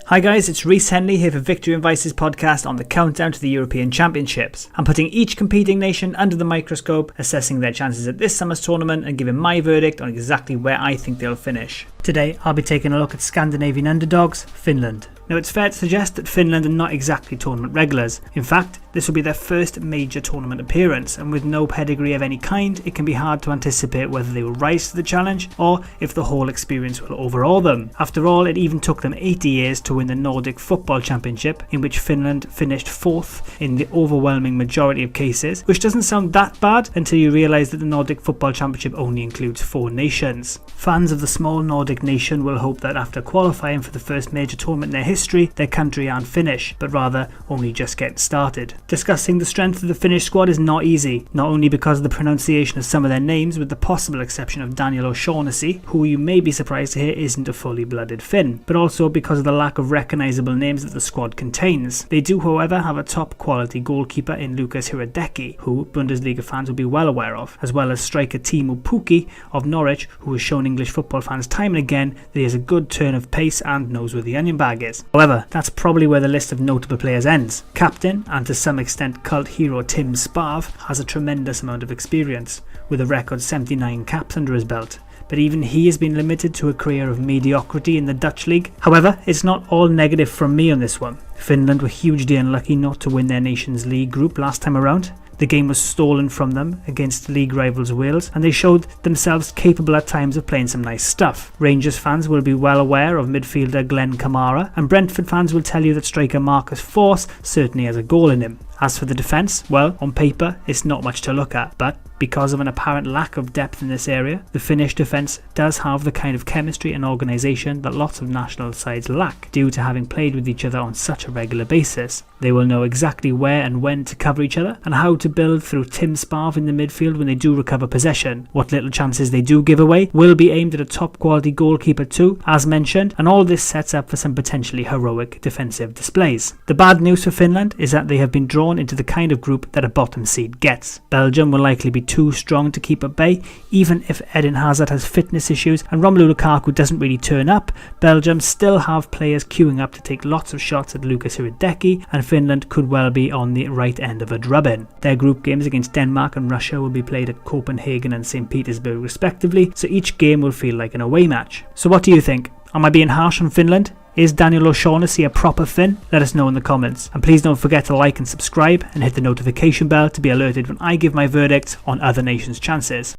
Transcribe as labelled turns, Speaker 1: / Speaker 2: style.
Speaker 1: Hi guys, it's Reece Henley here for Victory and Vice's podcast on the countdown to the European Championships. I'm putting each competing nation under the microscope, assessing their chances at this summer's tournament and giving my verdict on exactly where I think they'll finish. Today I'll be taking a look at Scandinavian underdogs, Finland. Now it's fair to suggest that Finland are not exactly tournament regulars. In fact, this will be their first major tournament appearance, and with no pedigree of any kind, it can be hard to anticipate whether they will rise to the challenge or if the whole experience will overawe them. After all, it even took them 80 years to win the Nordic Football Championship, in which Finland finished 4th in the overwhelming majority of cases, which doesn't sound that bad until you realise that the Nordic Football Championship only includes 4 nations. Fans of the small Nordic nation will hope that after qualifying for the first major tournament in their history, their country aren't finished, but rather only just getting started. Discussing the strength of the Finnish squad is not easy, not only because of the pronunciation of some of their names, with the possible exception of Daniel O'Shaughnessy, who you may be surprised to hear isn't a fully blooded Finn, but also because of the lack of recognisable names that the squad contains. They do, however, have a top quality goalkeeper in Lucas Hiradecki, who Bundesliga fans will be well aware of, as well as striker Teemu Pukki of Norwich, who has shown English football fans time and again that he has a good turn of pace and knows where the onion bag is. However, that's probably where the list of notable players ends. Captain, and to some extent cult hero Tim Sparv, has a tremendous amount of experience, with a record 79 caps under his belt. But even he has been limited to a career of mediocrity in the Dutch league. However, it's not all negative from me on this one. Finland were hugely unlucky not to win their Nations League group last time around. The game was stolen from them against league rivals Wales, and they showed themselves capable at times of playing some nice stuff. Rangers fans will be well aware of midfielder Glenn Kamara, and Brentford fans will tell you that striker Marcus Forss certainly has a goal in him. As for the defence, well, on paper it's not much to look at, but because of an apparent lack of depth in this area, the Finnish defence does have the kind of chemistry and organisation that lots of national sides lack, due to having played with each other on such a regular basis. They will know exactly where and when to cover each other, and how to build through Tim Sparv in the midfield when they do recover possession. What little chances they do give away will be aimed at a top quality goalkeeper too, as mentioned, and all this sets up for some potentially heroic defensive displays. The bad news for Finland is that they have been drawn into the kind of group that a bottom seed gets. Belgium will likely be too strong to keep at bay. Even if Eden Hazard has fitness issues and Romelu Lukaku doesn't really turn up, Belgium still have players queuing up to take lots of shots at Lucas Hiradecki, and Finland could well be on the right end of a drubbing. Their group games against Denmark and Russia will be played at Copenhagen and St. Petersburg respectively, so each game will feel like an away match. So what do you think? Am I being harsh on Finland? Is Daniel O'Shaughnessy a proper Finn? Let us know in the comments. And please don't forget to like and subscribe and hit the notification bell to be alerted when I give my verdict on other nations' chances.